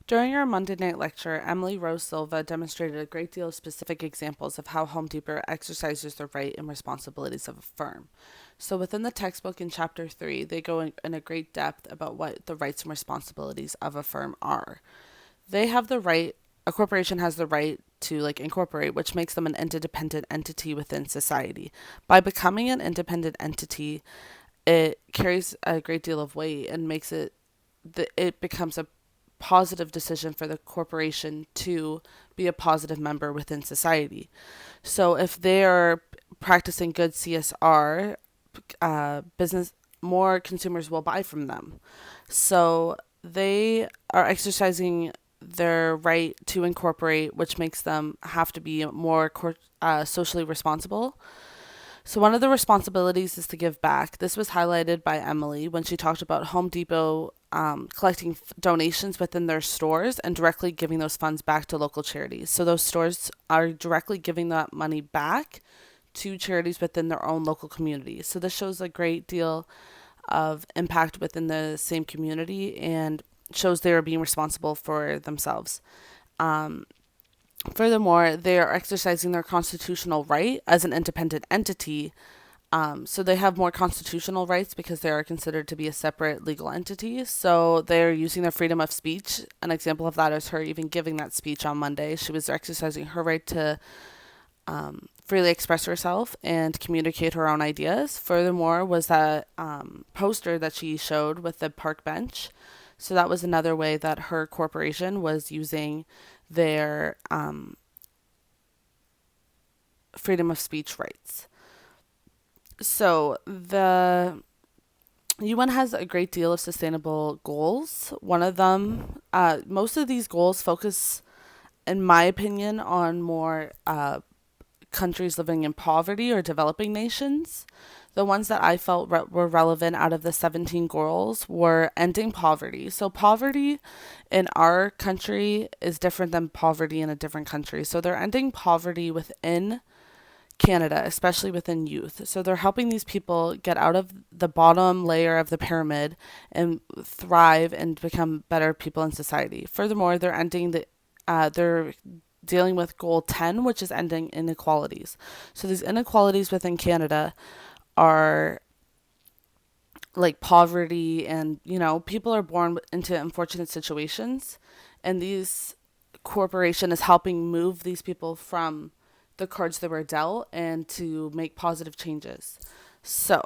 During our Monday night lecture, Emily Rose Silva demonstrated a great deal of specific examples of how Home Depot exercises the right and responsibilities of a firm. So, within the textbook in Chapter 3, they go in a great depth about what the rights and responsibilities of a firm are. They have the right, a corporation has the right to incorporate, which makes them an independent entity within society. By becoming an independent entity, it carries a great deal of weight and makes it becomes a positive decision for the corporation to be a positive member within society. So if they are practicing good CSR, business more consumers will buy from them. So they are exercising their right to incorporate, which makes them have to be more socially responsible. So, one of the responsibilities is to give back. This was highlighted by Emily when she talked about Home Depot collecting donations within their stores and directly giving those funds back to local charities. So, those stores are directly giving that money back to charities within their own local communities. So, this shows a great deal of impact within the same community and shows they are being responsible for themselves. Um, Furthermore, they are exercising their constitutional right as an independent entity. So they have more constitutional rights because they are considered to be a separate legal entity. So they're using their freedom of speech. An example of that is her even giving that speech on Monday. She was exercising her right to freely express herself and communicate her own ideas. Furthermore, was that poster that she showed with the park bench. So that was another way that her corporation was using their freedom of speech rights. So the UN has a great deal of sustainable goals. One of them, most of these goals focus, in my opinion, on more countries living in poverty or developing nations. The ones that I felt were relevant out of the 17 goals were ending poverty. So, poverty in our country is different than poverty in a different country. So, they're ending poverty within Canada, especially within youth. So, they're helping these people get out of the bottom layer of the pyramid and thrive and become better people in society. Furthermore, they're dealing with goal 10, which is ending inequalities. So, these inequalities within Canada are like poverty and people are born into unfortunate situations, and these corporation is helping move these people from the cards that were dealt and to make positive changes. So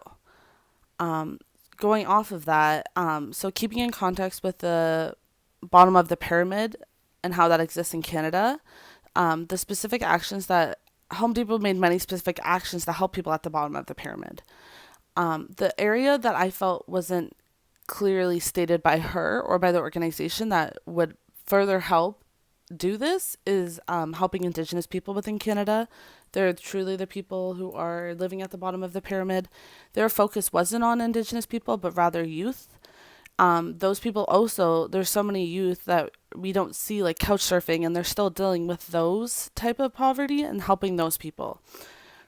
um, going off of that, so keeping in context with the bottom of the pyramid and how that exists in Canada, the specific actions that Home Depot made many specific actions to help people at the bottom of the pyramid. The area that I felt wasn't clearly stated by her or by the organization that would further help do this is helping Indigenous people within Canada. They're truly the people who are living at the bottom of the pyramid. Their focus wasn't on Indigenous people, but rather youth. Those people also, there's so many youth that we don't see like couch surfing, and they're still dealing with those type of poverty and helping those people.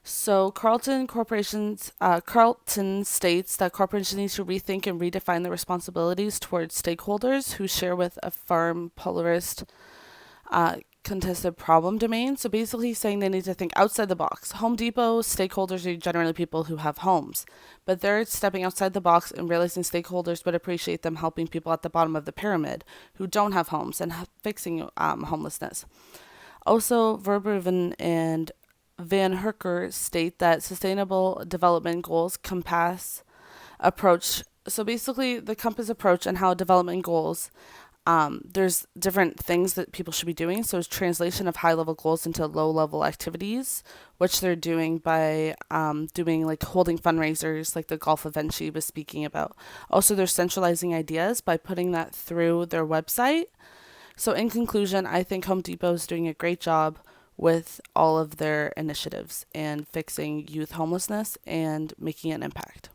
So Carlton states that corporations need to rethink and redefine their responsibilities towards stakeholders who share with a firm polarist contested problem domain. So basically he's saying they need to think outside the box. Home Depot stakeholders are generally people who have homes, but they're stepping outside the box and realizing stakeholders would appreciate them helping people at the bottom of the pyramid who don't have homes and fixing homelessness. Also, Verbruggen and Van Herker state that sustainable development goals compass approach. So basically, the compass approach and how development goals, there's different things that people should be doing. So it's translation of high level goals into low level activities, which they're doing by doing like holding fundraisers, like the golf event she was speaking about. Also, they're centralizing ideas by putting that through their website. So, in conclusion, I think Home Depot is doing a great job with all of their initiatives and fixing youth homelessness and making an impact.